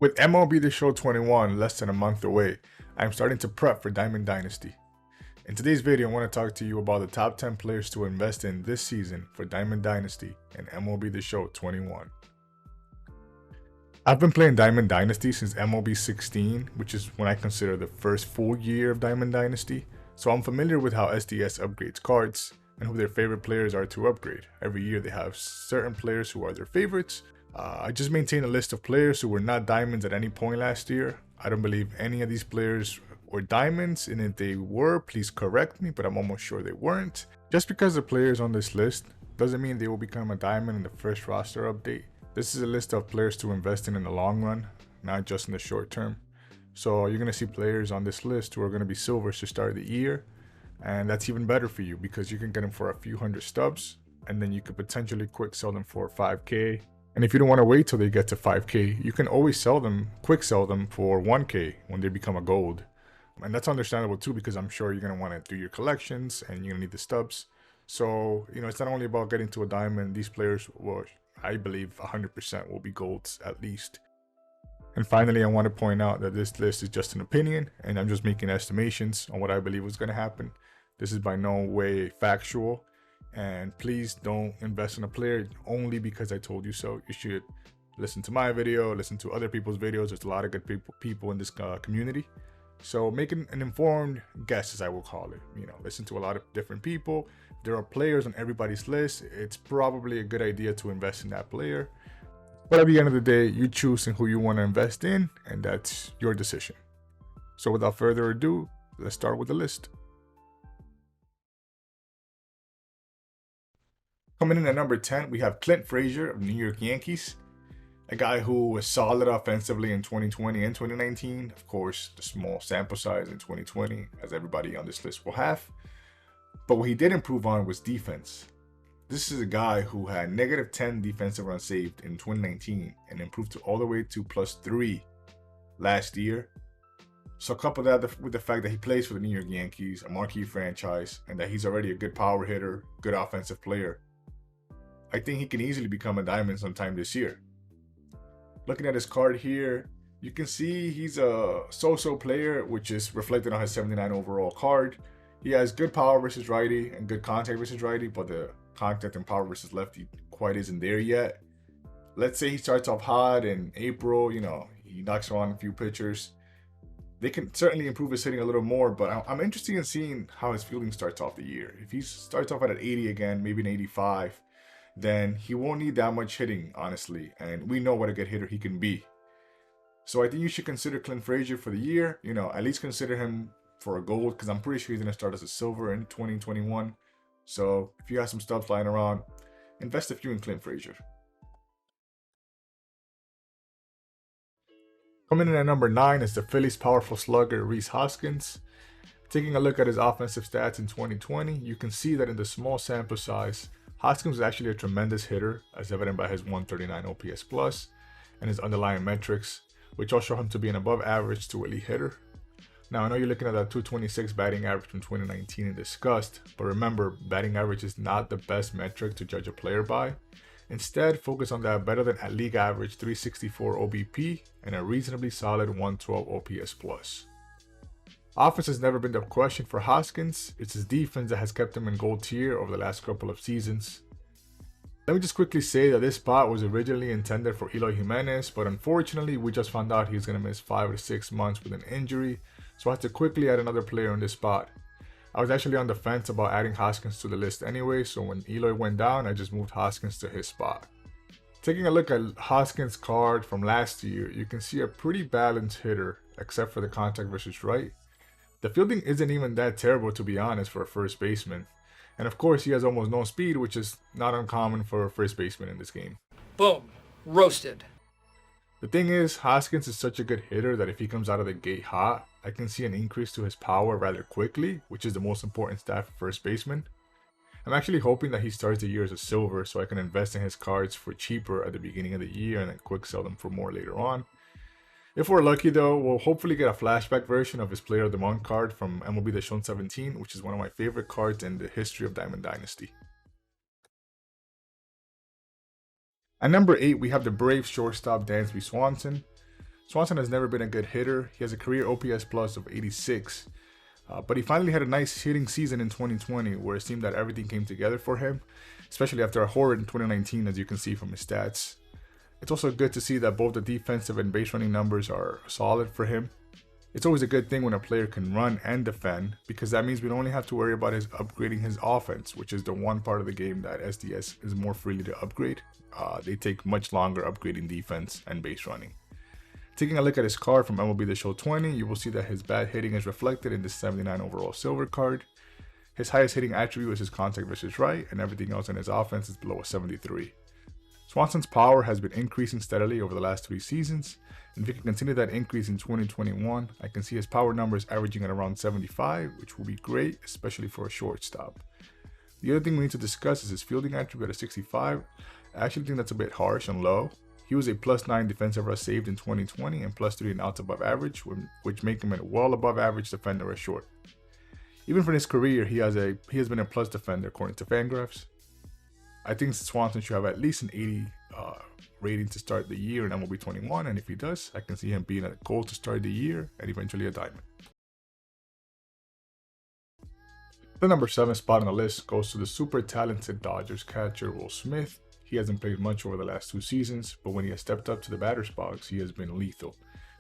With MLB The Show 21 less than a month away, I am starting to prep for Diamond Dynasty. In today's video, I want to talk to you about the top 10 players to invest in this season for Diamond Dynasty and MLB The Show 21. I've been playing Diamond Dynasty since MLB 16, which is when I consider the first full year of Diamond Dynasty, so I'm familiar with how SDS upgrades cards and who their favorite players are to upgrade. Every year they have certain players who are their favorites. I just maintain a list of players who were not diamonds at any point last year. I don't believe any of these players were diamonds, and if they were, please correct me, but I'm almost sure they weren't. Just because the players on this list doesn't mean they will become a diamond in the first roster update. This is a list of players to invest in the long run, not just in the short term. So you're going to see players on this list who are going to be silvers to start the year, and that's even better for you because you can get them for a few hundred stubs, and then you could potentially quick sell them for 5K. And if you don't want to wait till they get to 5K, you can always sell them, quick sell them for 1K when they become a gold. And that's understandable too, because I'm sure you're going to want to do your collections and you're going to need the stubs. So, it's not only about getting to a diamond. These players will, I believe, 100% will be golds at least. And finally, I want to point out that this list is just an opinion, and I'm just making estimations on what I believe is going to happen. This is by no way factual. And please don't invest in a player only because I told you so. You should listen to my video, listen to other people's videos. There's a lot of good people in this community. So make an informed guess, as I will call it. Listen to a lot of different people. There are players on everybody's list. It's probably a good idea to invest in that player. But at the end of the day, you choose who you want to invest in, and that's your decision. So without further ado, let's start with the list. Coming in at number 10, we have Clint Frazier of New York Yankees, a guy who was solid offensively in 2020 and 2019. Of course, the small sample size in 2020, as everybody on this list will have. But what he did improve on was defense. This is a guy who had negative 10 defensive runs saved in 2019 and improved all the way to +3 last year. So couple that with the fact that he plays for the New York Yankees, a marquee franchise, and that he's already a good power hitter, good offensive player, I think he can easily become a diamond sometime this year. Looking at his card here, you can see he's a so-so player, which is reflected on his 79 overall card. He has good power versus righty and good contact versus righty, but the contact and power versus lefty quite isn't there yet. Let's say he starts off hot in April, he knocks around a few pitchers. They can certainly improve his hitting a little more, but I'm interested in seeing how his fielding starts off the year. If he starts off at an 80 again, maybe an 85, then he won't need that much hitting, honestly, and we know what a good hitter he can be. So I think you should consider Clint Frazier for the year, at least consider him for a gold, because I'm pretty sure he's going to start as a silver in 2021. So if you have some stuff lying around, invest a few in Clint Frazier. Coming in at number 9 is the Phillies' powerful slugger, Rhys Hoskins. Taking a look at his offensive stats in 2020, you can see that in the small sample size, Hoskins was actually a tremendous hitter, as evident by his 139 OPS plus and his underlying metrics, which all show him to be an above average to elite hitter. Now, I know you're looking at that 226 batting average from 2019 and discussed, but remember, batting average is not the best metric to judge a player by. Instead, focus on that better than at league average 364 OBP and a reasonably solid 112 OPS plus. Offense has never been the question for Hoskins. It's his defense that has kept him in gold tier over the last couple of seasons. Let me just quickly say that this spot was originally intended for Eloy Jimenez, but unfortunately we just found out he's going to miss 5 to 6 months with an injury, so I had to quickly add another player in this spot. I was actually on the fence about adding Hoskins to the list anyway, so when Eloy went down, I just moved Hoskins to his spot. Taking a look at Hoskins' card from last year, you can see a pretty balanced hitter, except for the contact versus right. The fielding isn't even that terrible, to be honest, for a first baseman. And of course, he has almost no speed, which is not uncommon for a first baseman in this game. Boom. Roasted. The thing is, Hoskins is such a good hitter that if he comes out of the gate hot, I can see an increase to his power rather quickly, which is the most important stat for first baseman. I'm actually hoping that he starts the year as a silver so I can invest in his cards for cheaper at the beginning of the year and then quick sell them for more later on. If we're lucky though, we'll hopefully get a flashback version of his Player of the Month card from MLB The Show 17, which is one of my favorite cards in the history of Diamond Dynasty. At number 8, we have the Braves shortstop Dansby Swanson. Swanson has never been a good hitter. He has a career OPS plus of 86. But he finally had a nice hitting season in 2020 where it seemed that everything came together for him, especially after a horrid 2019 as you can see from his stats. It's also good to see that both the defensive and base running numbers are solid for him. It's always a good thing when a player can run and defend because that means we don't only have to worry about upgrading his offense, which is the one part of the game that SDS is more freely to upgrade. They take much longer upgrading defense and base running. Taking a look at his card from MLB The Show 20, you will see that his bad hitting is reflected in the 79 overall silver card. His highest hitting attribute is his contact versus right, and everything else in his offense is below a 73. Swanson's power has been increasing steadily over the last 3 seasons, and if he can continue that increase in 2021, I can see his power numbers averaging at around 75, which will be great, especially for a shortstop. The other thing we need to discuss is his fielding attribute at 65. I actually think that's a bit harsh and low. He was a +9 defensive runs saved in 2020 and +3 in outs above average, which make him a well above average defender at short. Even for his career, he has been a plus defender according to Fangraphs. I think Swanson should have at least an 80 rating to start the year in MLB 21, and if he does, I can see him being a gold to start the year and eventually a diamond. The number 7 spot on the list goes to the super talented Dodgers catcher Will Smith. He hasn't played much over the last 2 seasons, but when he has stepped up to the batter's box, he has been lethal,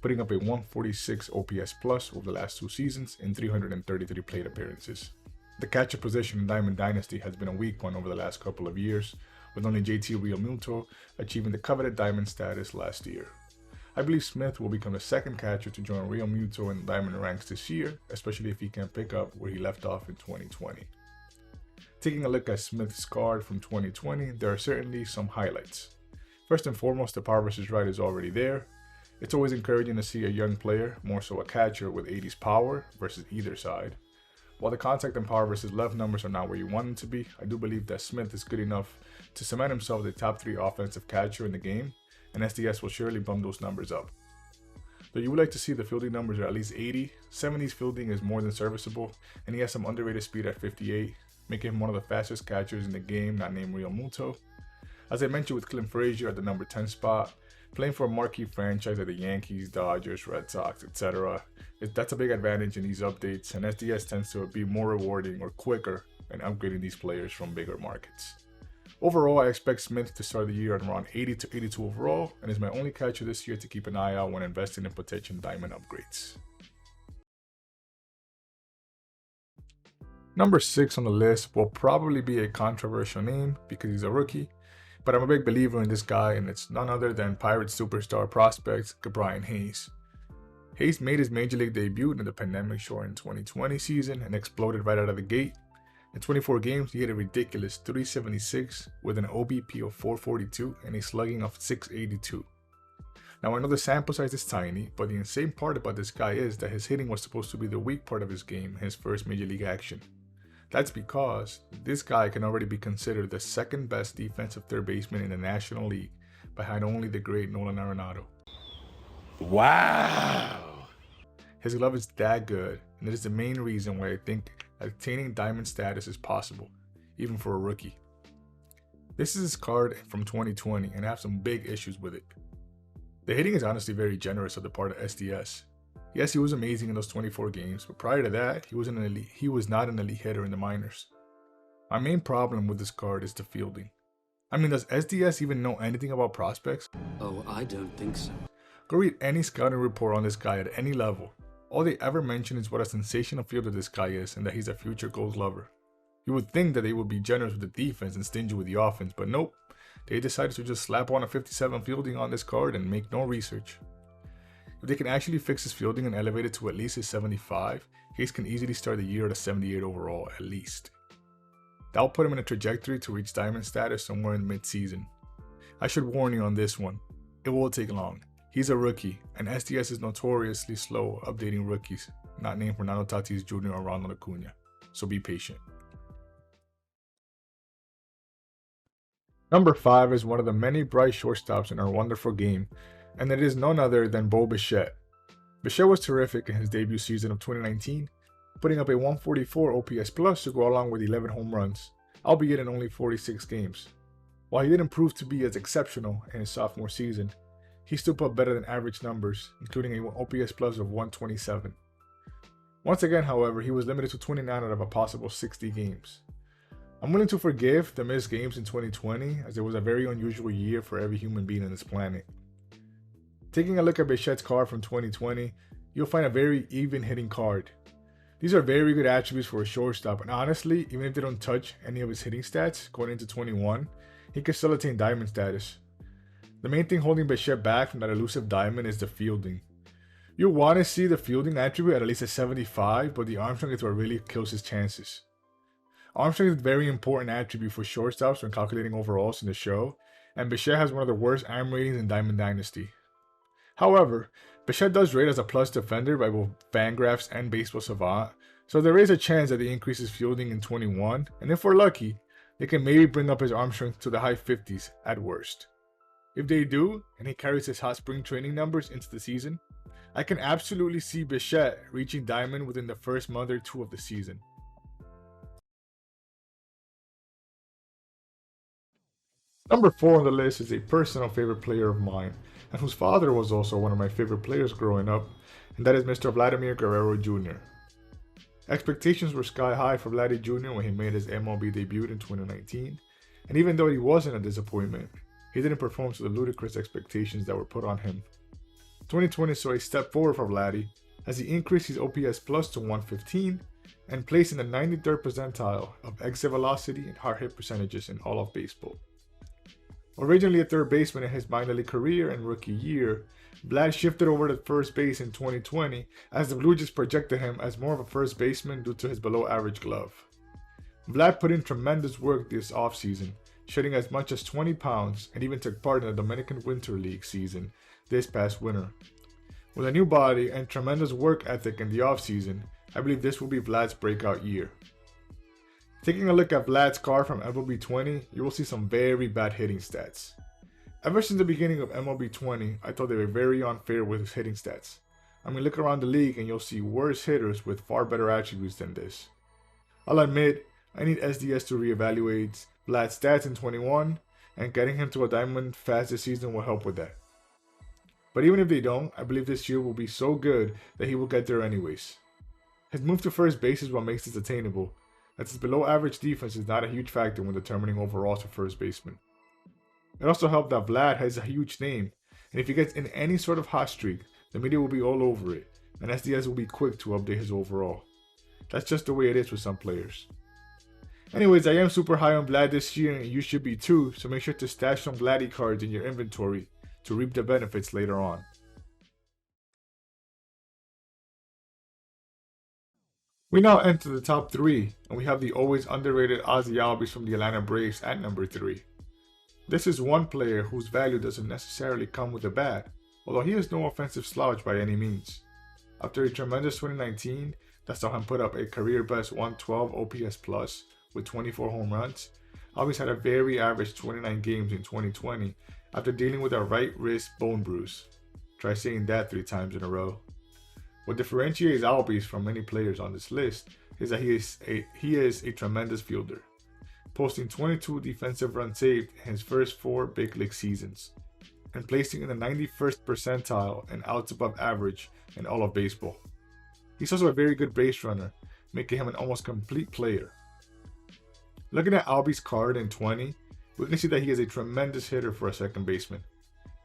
putting up a 146 OPS plus over the last 2 seasons in 333 plate appearances. The catcher position in Diamond Dynasty has been a weak one over the last couple of years, with only JT Realmuto achieving the coveted Diamond status last year. I believe Smith will become the second catcher to join Realmuto in Diamond ranks this year, especially if he can pick up where he left off in 2020. Taking a look at Smith's card from 2020, there are certainly some highlights. First and foremost, the power versus right is already there. It's always encouraging to see a young player, more so a catcher, with 80s power versus either side. While the contact and power versus left numbers are not where you want them to be, I do believe that Smith is good enough to cement himself as the top 3 offensive catcher in the game, and SDS will surely bump those numbers up. Though you would like to see the fielding numbers are at least 80, 70's fielding is more than serviceable, and he has some underrated speed at 58, making him one of the fastest catchers in the game, not named Realmuto. As I mentioned with Clint Frazier at the number 10 spot, playing for a marquee franchise like the Yankees, Dodgers, Red Sox, etc., that's a big advantage in these updates, and SDS tends to be more rewarding or quicker in upgrading these players from bigger markets. Overall, I expect Smith to start the year at around 80 to 82 overall, and is my only catcher this year to keep an eye out when investing in potential diamond upgrades. Number 6 on the list will probably be a controversial name because he's a rookie, but I'm a big believer in this guy, and it's none other than Pirates superstar prospect Ke'Bryan Hayes. Hayes made his major league debut in the pandemic-shortened 2020 season and exploded right out of the gate. In 24 games, he hit a ridiculous 376 with an OBP of 442 and a slugging of 682. Now I know the sample size is tiny, but the insane part about this guy is that his hitting was supposed to be the weak part of his game in his first major league action. That's because this guy can already be considered the second best defensive third baseman in the National League, behind only the great Nolan Arenado. Wow! His glove is that good, and it is the main reason why I think attaining diamond status is possible, even for a rookie. This is his card from 2020, and I have some big issues with it. The hitting is honestly very generous on the part of SDS. Yes, he was amazing in those 24 games, but prior to that, he was not an elite hitter in the minors. My main problem with this card is the fielding. I mean, does SDS even know anything about prospects? Oh, I don't think so. Go read any scouting report on this guy at any level. All they ever mention is what a sensational fielder this guy is and that he's a future Gold Glover. You would think that they would be generous with the defense and stingy with the offense, but nope. They decided to just slap on a 57 fielding on this card and make no research. If they can actually fix his fielding and elevate it to at least a 75, Hayes can easily start the year at a 78 overall at least. That will put him in a trajectory to reach diamond status somewhere in mid-season. I should warn you on this one, it will take long. He's a rookie, and SDS is notoriously slow updating rookies, not named Fernando Tatis Jr. or Ronald Acuna, so be patient. Number 5 is one of the many bright shortstops in our wonderful game, and it is none other than Bo Bichette. Bichette was terrific in his debut season of 2019, putting up a 144 OPS plus to go along with 11 home runs, albeit in only 46 games. While he didn't prove to be as exceptional in his sophomore season, he still put better than average numbers, including an OPS plus of 127. Once again, however, he was limited to 29 out of a possible 60 games. I'm willing to forgive the missed games in 2020, as it was a very unusual year for every human being on this planet. Taking a look at Bichette's card from 2020, you'll find a very even hitting card. These are very good attributes for a shortstop, and honestly, even if they don't touch any of his hitting stats going into 21, he can still attain diamond status. The main thing holding Bichette back from that elusive diamond is the fielding. You'll want to see the fielding attribute at least a 75, but the arm strength is what really kills his chances. Arm strength is a very important attribute for shortstops when calculating overalls in the show, and Bichette has one of the worst arm ratings in Diamond Dynasty. However, Bichette does rate as a plus defender by both Fangraphs and Baseball Savant, so there is a chance that he increases fielding in 21, and if we're lucky, they can maybe bring up his arm strength to the high 50s at worst. If they do, and he carries his hot spring training numbers into the season, I can absolutely see Bichette reaching diamond within the first month or two of the season. Number 4 on the list is a personal favorite player of mine, and whose father was also one of my favorite players growing up, and that is Mr. Vladimir Guerrero Jr. Expectations were sky high for Vladdy Jr. when he made his MLB debut in 2019, and even though he wasn't a disappointment, he didn't perform to the ludicrous expectations that were put on him. 2020 saw a step forward for Vladdy as he increased his OPS plus to 115 and placed in the 93rd percentile of exit velocity and hard hit percentages in all of baseball. Originally a third baseman in his minor league career and rookie year, Vlad shifted over to first base in 2020 as the Blue Jays projected him as more of a first baseman due to his below average glove. Vlad put in tremendous work this offseason, shedding as much as 20 pounds and even took part in the Dominican Winter League season this past winter. With a new body and tremendous work ethic in the offseason, I believe this will be Vlad's breakout year. Taking a look at Vlad's card from MLB 20, you will see some very bad hitting stats. Ever since the beginning of MLB 20, I thought they were very unfair with his hitting stats. I mean, look around the league and you'll see worse hitters with far better attributes than this. I'll admit, I need SDS to reevaluate Vlad's stats in 21, and getting him to a diamond fast this season will help with that. But even if they don't, I believe this year will be so good that he will get there anyways. His move to first base is what makes this attainable, as his below average defense is not a huge factor when determining overall to first baseman. It also helped that Vlad has a huge name, and if he gets in any sort of hot streak, the media will be all over it, and SDS will be quick to update his overall. That's just the way it is with some players. Anyways, I am super high on Vlad this year, and you should be too, so make sure to stash some Vladdy cards in your inventory to reap the benefits later on. We now enter the top 3, and we have the always underrated Ozzie Albies from the Atlanta Braves at number 3. This is one player whose value doesn't necessarily come with a bat, although he is no offensive slouch by any means. After a tremendous 2019 that saw him put up a career best 112 OPS plus with 24 home runs, Albies had a very average 29 games in 2020 after dealing with a right wrist bone bruise. Try saying that 3 times in a row. What differentiates Albies from many players on this list is that he is a tremendous fielder, posting 22 defensive runs saved in his first 4 big league seasons, and placing in the 91st percentile and outs above average in all of baseball. He's also a very good base runner, making him an almost complete player. Looking at Albies' card in 20, we can see that he is a tremendous hitter for a second baseman.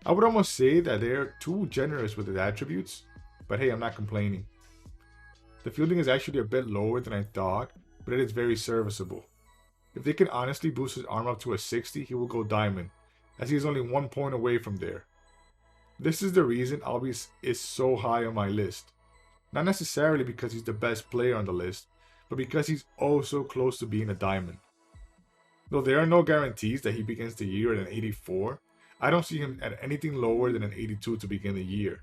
I would almost say that they are too generous with his attributes, but hey, I'm not complaining. The fielding is actually a bit lower than I thought, but it is very serviceable. If they can honestly boost his arm up to a 60, he will go diamond, as he is only 1 point away from there. This is the reason Albies is so high on my list. Not necessarily because he's the best player on the list, but because he's oh so close to being a diamond. Though there are no guarantees that he begins the year at an 84, I don't see him at anything lower than an 82 to begin the year.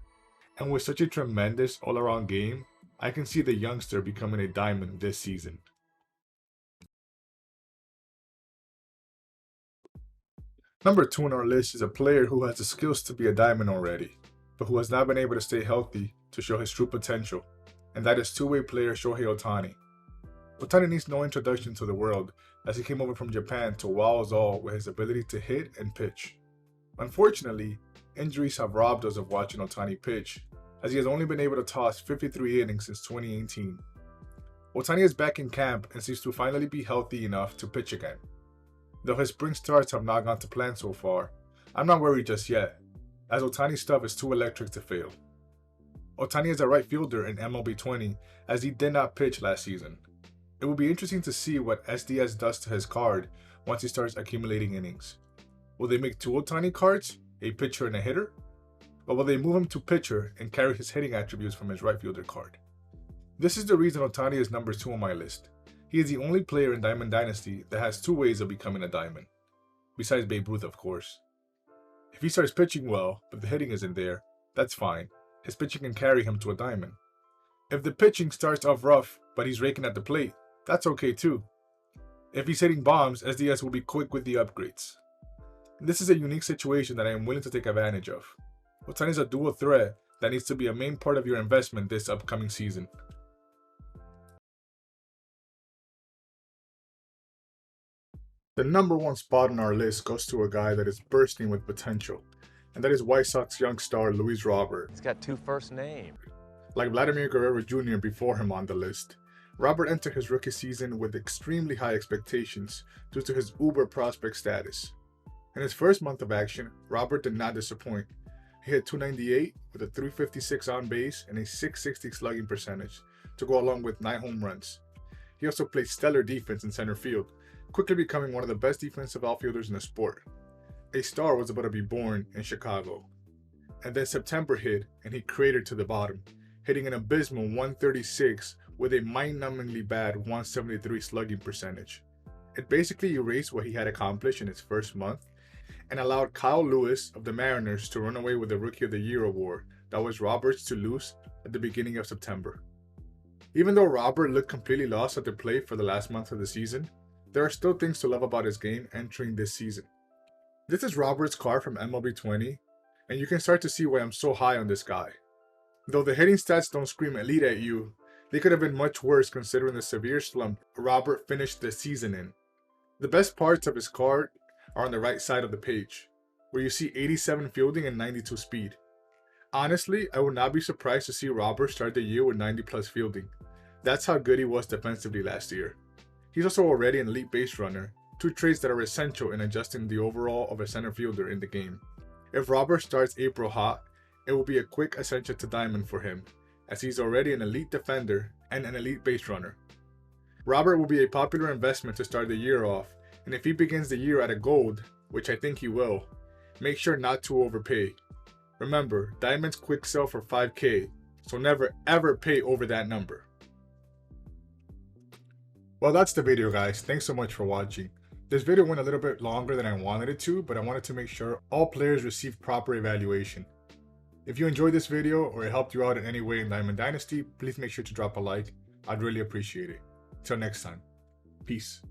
And with such a tremendous all-around game, I can see the youngster becoming a diamond this season. Number 2 on our list is a player who has the skills to be a diamond already, but who has not been able to stay healthy to show his true potential, and that is two-way player Shohei Otani. Otani needs no introduction to the world, as he came over from Japan to wow us all with his ability to hit and pitch. Unfortunately, injuries have robbed us of watching Otani pitch, as he has only been able to toss 53 innings since 2018. Otani is back in camp and seems to finally be healthy enough to pitch again. Though his spring starts have not gone to plan so far, I'm not worried just yet, as Otani's stuff is too electric to fail. Otani is a right fielder in MLB 20, as he did not pitch last season. It will be interesting to see what SDS does to his card once he starts accumulating innings. Will they make two Otani cards, a pitcher and a hitter? Or will they move him to pitcher and carry his hitting attributes from his right fielder card? This is the reason Otani is number 2 on my list. He is the only player in Diamond Dynasty that has 2 ways of becoming a diamond. Besides Babe Ruth, of course. If he starts pitching well, but the hitting isn't there, that's fine. His pitching can carry him to a diamond. If the pitching starts off rough, but he's raking at the plate, that's okay too. If he's hitting bombs, SDS will be quick with the upgrades. This is a unique situation that I am willing to take advantage of. Otani is a dual threat that needs to be a main part of your investment this upcoming season. The number 1 spot on our list goes to a guy that is bursting with potential, and that is White Sox young star Luis Robert. He's got 2 first names. Like Vladimir Guerrero Jr. before him on the list, Robert entered his rookie season with extremely high expectations due to his uber prospect status. In his first month of action, Robert did not disappoint. He hit .298 with a .356 on base and a .660 slugging percentage to go along with 9 home runs. He also played stellar defense in center field, quickly becoming one of the best defensive outfielders in the sport. A star was about to be born in Chicago. And then September hit and he cratered to the bottom, hitting an abysmal .136 with a mind-numbingly bad .173 slugging percentage. It basically erased what he had accomplished in his first month and allowed Kyle Lewis of the Mariners to run away with the Rookie of the Year award that was Robert's to lose at the beginning of September. Even though Robert looked completely lost at the plate for the last month of the season, there are still things to love about his game entering this season. This is Robert's card from MLB 20, and you can start to see why I'm so high on this guy. Though the hitting stats don't scream elite at you, they could have been much worse considering the severe slump Robert finished the season in. The best parts of his card are on the right side of the page, where you see 87 fielding and 92 speed. Honestly, I would not be surprised to see Robert start the year with 90 plus fielding. That's how good he was defensively last year. He's also already an elite base runner, 2 traits that are essential in adjusting the overall of a center fielder in the game. If Robert starts April hot, it will be a quick ascension to diamond for him, as he's already an elite defender and an elite base runner. Robert will be a popular investment to start the year off, and if he begins the year at a gold, which I think he will, make sure not to overpay. Remember, diamonds quick sell for $5K, so never ever pay over that number. Well, that's the video, guys. Thanks so much for watching. This video went a little bit longer than I wanted it to, but I wanted to make sure all players receive proper evaluation. If you enjoyed this video or it helped you out in any way in Diamond Dynasty, please make sure to drop a like. I'd really appreciate it. Till next time. Peace.